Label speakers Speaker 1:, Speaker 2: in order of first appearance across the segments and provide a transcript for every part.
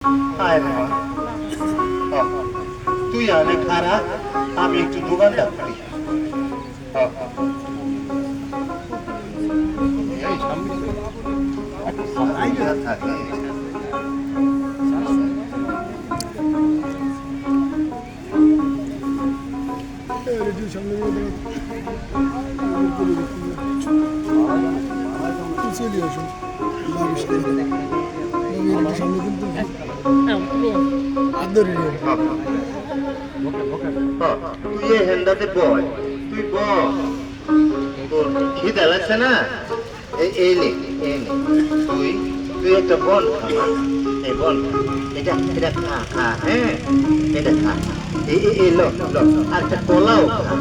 Speaker 1: হায় রে মা। তুই আনে খারা, আমি একটু দোকানদার করি। তুই এই হেন্দাতে বয়, তুই তোর খিদা লাগছে না? এই নে, তুই তুই একটা বন খা, এই বন, এটা এটা খা খা, হ্যাঁ এটা খা, এই লো লো, আর একটা কলাও খা,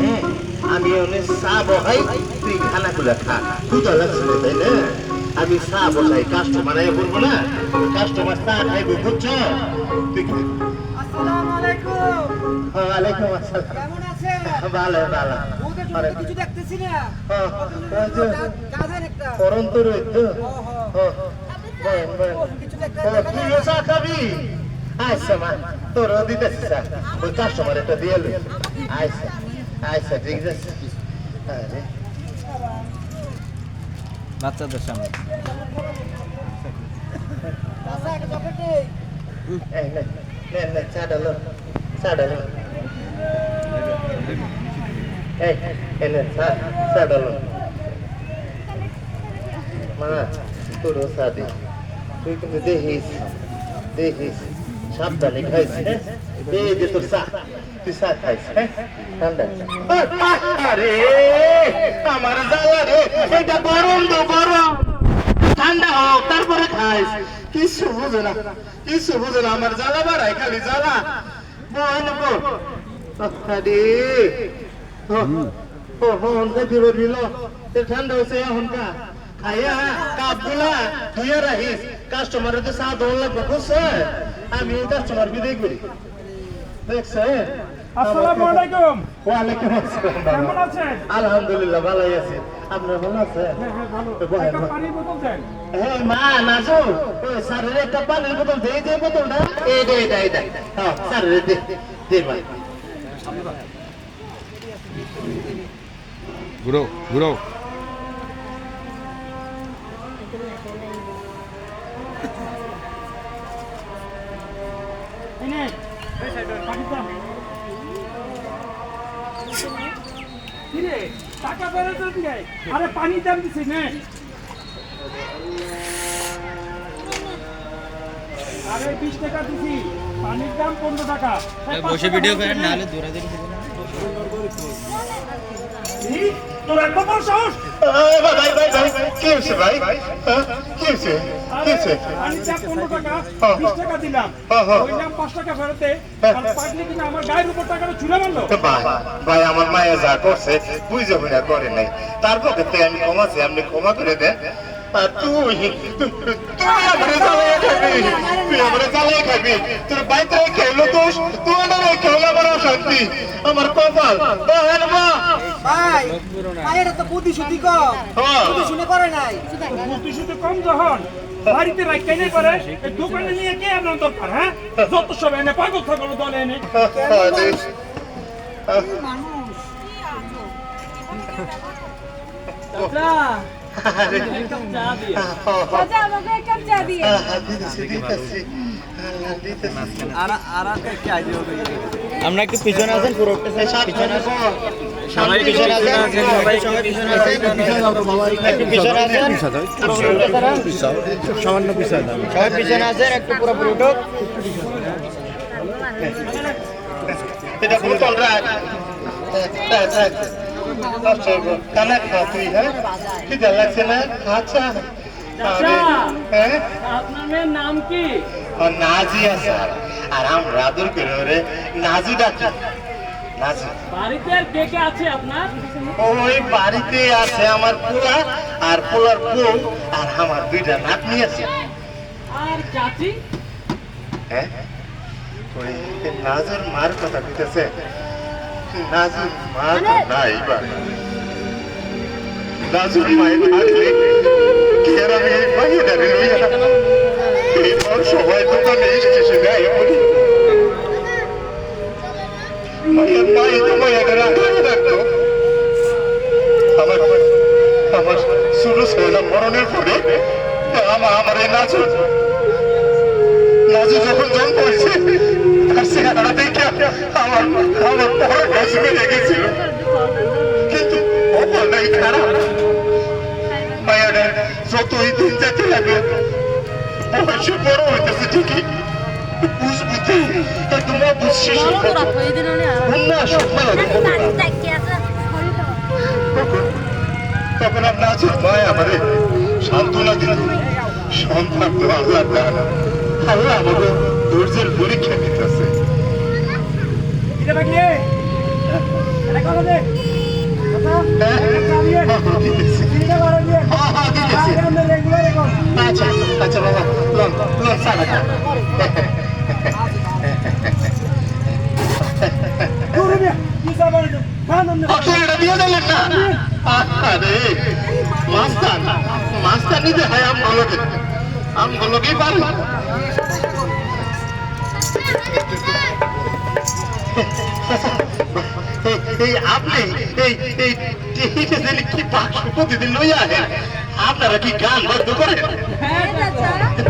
Speaker 1: হ্যাঁ আমি অনেক চা বহাই, তুই খানাগুলা খা, ক্ষুধা লাগছে না তাই না? আমি চা বসাই, কাস্টমার আয় বলবো না, কাস্টমার চা খাইবো, বুঝছো? তুই
Speaker 2: আসসালামু আলাইকুম।
Speaker 1: ওয়ালাইকুম আসসালাম।
Speaker 2: কেমন আছেন?
Speaker 1: ভালো ভালো।
Speaker 2: ওদের জন্য কিছু দেখতেছি না। কাজের একটা।
Speaker 1: পরন্ত রইতো।
Speaker 2: কিছু দেখতে
Speaker 1: তুইও চা খাবি? আচ্ছা মা, তোরও দিতেছি চা। ওই কাস্টমার একটা দিয়ে লই। আচ্ছা আচ্ছা ঠিক আছে। আরে
Speaker 3: বাচ্চাদের সামনে
Speaker 2: আচ্ছা একটা চকলেট নেই।
Speaker 1: এই নে নে নে চা ডালো, চা ডালো। এই নে চা ডালো। মা তোরও চা দি, তুই কিন্তু দেখিস সাবধানে খাইস, হ্যাঁ? এই যে তোর চা, তুই চা খাইস, হ্যাঁ? ঠান্ডা আরে আমার জ্বালা রে, এটা গরম তো গরম, ঠান্ডা হোক তারপরে খাইস। কিছু বুঝে না, আমার জ্বালা বাড়াই, খালি জ্বালা। আরে ঠান্ডা হয়েছে এখনকা, খাইয়া কাপ গুলা ধুয়ে রাখিস, কাস্টমারের তো চা দৌড় লাগবে, বুঝছে? আমি কাস্টমার বিদায় করি, দেখছে?
Speaker 4: আসসালামু আলাইকুম।
Speaker 1: ওয়ালাইকুম আসসালাম।
Speaker 4: কেমন আছেন?
Speaker 1: আলহামদুলিল্লাহ ভালোই আছি, আপনার ভালো আছে?
Speaker 4: হ্যাঁ হ্যাঁ ভালো।
Speaker 1: তো বহেন,
Speaker 4: একটা
Speaker 1: বহেন।
Speaker 4: পানির বোতল দেন।
Speaker 1: হ্যাঁ মা নাচো, ওই স্যারের একটা পানির বোতল দে, যে বোতলটা এটা হ্যাঁ স্যারের দে ভাই।
Speaker 3: ঘুরো
Speaker 4: এই নে, পানি দাও। কি রে, টাকা বেরোতে দিলে? আরে পানির দাম দিছি নে। আরে 20 টাকা দিছি, পানির দাম 15 টাকা।
Speaker 3: বসে ভিডিও করেন, নাহলে দৌড়াদৌড়ি দিবেন না।
Speaker 4: কি? তোর এত বড় সাহস?
Speaker 1: ভাই কি হয়েছে ভাই? কি হয়েছে?
Speaker 4: পানির দাম 15 টাকা,
Speaker 1: হ্যাঁ,
Speaker 4: 20 টাকা দিলাম।
Speaker 1: হ্যাঁ, হ্যাঁ।
Speaker 4: ওই দাম 5 টাকা ফেরত দে। আর পাগলি কিনা আমার গায়ের উপর টাকাটা ছুঁড়ে মারলো।
Speaker 1: ভাই আমার মায়া যা করছে বুঝে বুঝা করে নাই, তার পক্ষে আমি ক্ষমাছি, আপনি ক্ষমা করে দেন। আর তুই আমারে জ্বালাই খাবি, তোর বাইতে খেলো দোষ, তোমার খেলো আমার শান্তি, আমার কপাল।
Speaker 2: ভাই, ভাইয়ের তো বুদ্ধি শুদ্ধি কম।
Speaker 1: হ্যাঁ।
Speaker 2: বুদ্ধি শুনে করে নাই।
Speaker 4: বুদ্ধি শুদ্ধি কম যখন বাড়িতে রাখাই নাই পারে, এই দোকানে নিয়ে কে আপনার দরকার? হ্যাঁ, যত সব এনে পাগল থাকলো দলে এনে।
Speaker 2: মানুষ।
Speaker 5: চাচা আমাকে এক কাপ চা দিয়ে।
Speaker 3: আমরা একটু পিছনে আছেন, পুরো পিছনে আছেন, সবাই পিছনে আছেন, সবাই পিছনে আছেন, একটু পিছনে আছেন,
Speaker 1: সামান্য পিছায়
Speaker 3: সবাই পিছনে আছেন, একটু পুরোপুরি উঠুক।
Speaker 1: এটা বোতল রাখ, কানা খা তুই, হ্যাঁ খিদা লাগছে না? আচ্ছা হ্যাঁ,
Speaker 4: আপনার মেয়ের নাম কি?
Speaker 1: নাজিয়া স্যার, আর আমরা আদর করে ওরে নাজু ডাকি, নাজু।
Speaker 4: বাড়িতে আর কে কে আছে আপনার?
Speaker 1: ওই বাড়িতে আছে আমার পোলা, আর পোলার বউ, আর আমার দুইটা নাতনি আছে।
Speaker 4: আর চাচি?
Speaker 1: হ্যাঁ, ওই নাজুর মার কথা কইতেছে, নাজুর মা তো নাই বা, নাজুর মায়ের থাকলে কি আর আমি এই মায়ের লইয়া এরপর সবাই দোকানে স্টেশনে আয় বলি মায়ের মাই তো মায়ের রাখতো আমার আমার শুরু ছেলে মরণের পরে আমার এই নাচু যখন জন্ম হয়েছে তার চেহারা দেখে আমার আমার পরে বসে লেগেছিল কিন্তু অপরটাই খারাপ মায়েরা যতই দিন যেতে লাগে বয়সে বড় হইতেছে ঠিকই বুঝবুঝতে একদম অবশ্যই তখন আর নাচের মায় আমারে সান্ত্বনা দিল সন্তান তো আল্লাহ দান আল্লাহ আমাকে ধৈর্যের পরীক্ষা দিতেছে
Speaker 4: এটা বাকি এটা কত দে
Speaker 1: আচ্ছা আচ্ছা বাবা লন লন সালাটা এটা দিয়ে দিলেন না আরে মাস্তান নিতে হয় আম ভালোকেই পারি এই আপনি এই কি বাক্স প্রতিদিন লইয়া আপনারা কি গান বন্ধ করেন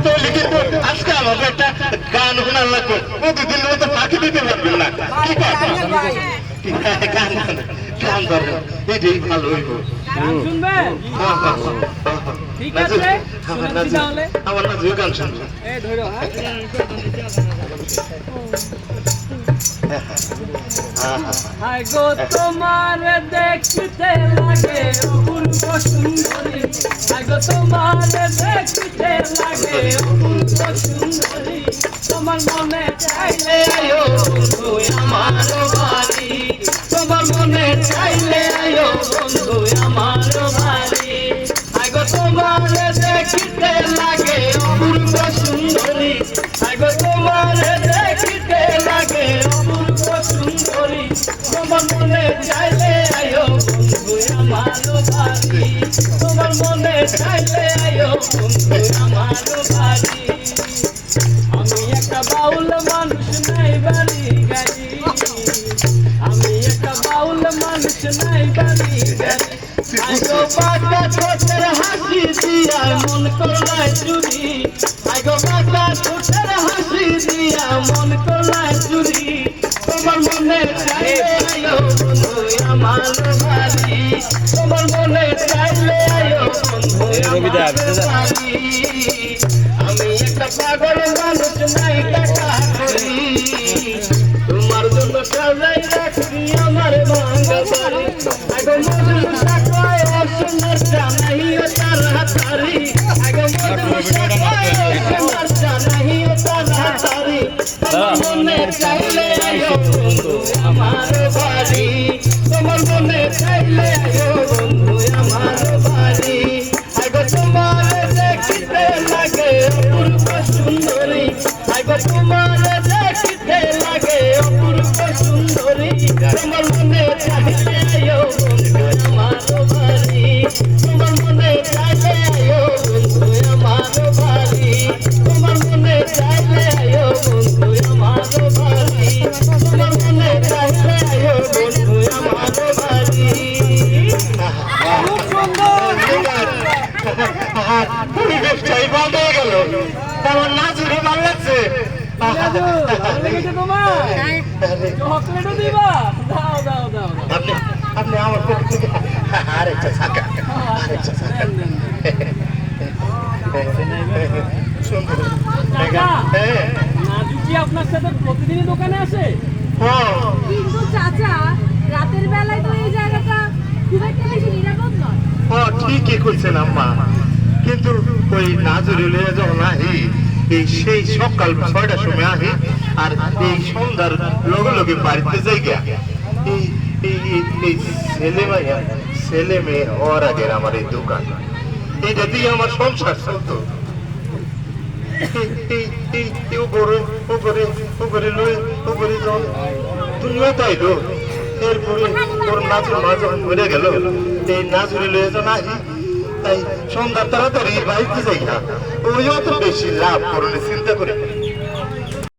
Speaker 1: তাহলে কিন্তু আজকে আমাকে একটা গান শোনার লাগবে প্রতিদিন তো ফাঁকি দিতে পারবেন না কি গান গান ধরবেন এটাই ভালো হইব আমার না যে গান শুনবে
Speaker 2: হায় গো তোমার দেখতে লাগে অপূর্ব সুন্দরী, হায় গো তোমার দেখতে লাগে অপূর্ব সুন্দরী, তোমার মনে চাইলে আয়ো বন্ধু আমার বাড়ি, তোমার মনে চাইলে আয়ো বন্ধু আমার বাড়ি, হায় গো তোমার দেখতে লাগে অপূর্ব সুন্দরী, হায় গো তোমার দেখতে লাগে অপূর্ব সুন্দরী, তোমার মনে চাইলে আয়ো বন্ধু আমার বাড়ি, তোমার মনে চাইলে আয়ো বন্ধু আমার বাড়ি। আমি একটা বাউল মানুষ নাই বাড়ি গাড়ি, আমি একটা বাউল মানুষ নাই বাড়ি গাড়ি, আইগো বাঁকা ছোটের হাসি দিয়া মন করলায় চুরি, আইগো বাঁকা ছোটের হাসি দিয়া মন করলায় চুরি, তোমার মনে চাইলে আয়ো বন্ধু আমার বাড়ি, তোমার মনে চাইলে আয়ো বন্ধু আমার বাড়ি। আমি একটা পাগল মানুষ নাই টাকা করি, তোমার জন্য সাজাই রাখি আমার ভাঙা বাড়ি, আগে মজুর সাকায় অসুন্দর জানাইও তার হাতারি, আগে মজুর সাকায় অসুন্দর জানাইও তার হাতারি, তোমার মনে চাইলে আয়ো বন্ধু আমার বাড়ি, তোমার মনে চাইলে আয়ো বন্ধু আমার বাড়ি, আগে তোমার দেখতে লাগে অপূর্ব সুন্দরী, আগে তোমার দেখতে লাগে অপূর্ব সুন্দরী, তোমার মনে চাইলে আয়ো বন্ধু আমার বাড়ি, তোমার মনে চাইলে আয়ো বন্ধু আমার বাড়ি, তোমার মনে চাইলে আয়ো বন্ধু আমার বাড়ি, তোমার মনে চাইলে আয়ো বন্ধু আমার বাড়ি। খুব সুন্দর
Speaker 1: ব্যবসায়ী বন্ধ হয়ে গেল আমার নাচ উঠে ভালো লাগছে
Speaker 2: চকলেটও দিবা, দাও দাও দাও
Speaker 1: আপনি আপনি আমার পক্ষ থেকে আরেকটা শাখা আরেকটা শাখা সুন্দর
Speaker 2: নাজু কি আপনার সাথে প্রতিদিনই দোকানে আসে?
Speaker 5: কিন্তু চাচা রাতের বেলায় তো এই জায়গাটা খুব একটা বেশি নিরাপদ নয়।
Speaker 1: ঠিকই কইছেন আম্মা কিন্তু ওই নাজুরিলে যখন আহি এই সেই সকাল ৬টার সময় আহি আর এই সন্ধ্যার লগে লগে বাড়িতে যাই গিয়া এই ছেলে মেয়ে হওয়ার আগে আমার এই দোকান এইটা দিয়ে আমার সংসার চলতো তুমিও তাই তো এরপরে ওর নাচুর মা যখন মরে গেল এই নাচুরি লয়ে যখন আহি তাই সন্ধ্যা তাড়াতাড়ি বাড়িতে যাই না ওই অত বেশি লাভ করলে চিন্তা করি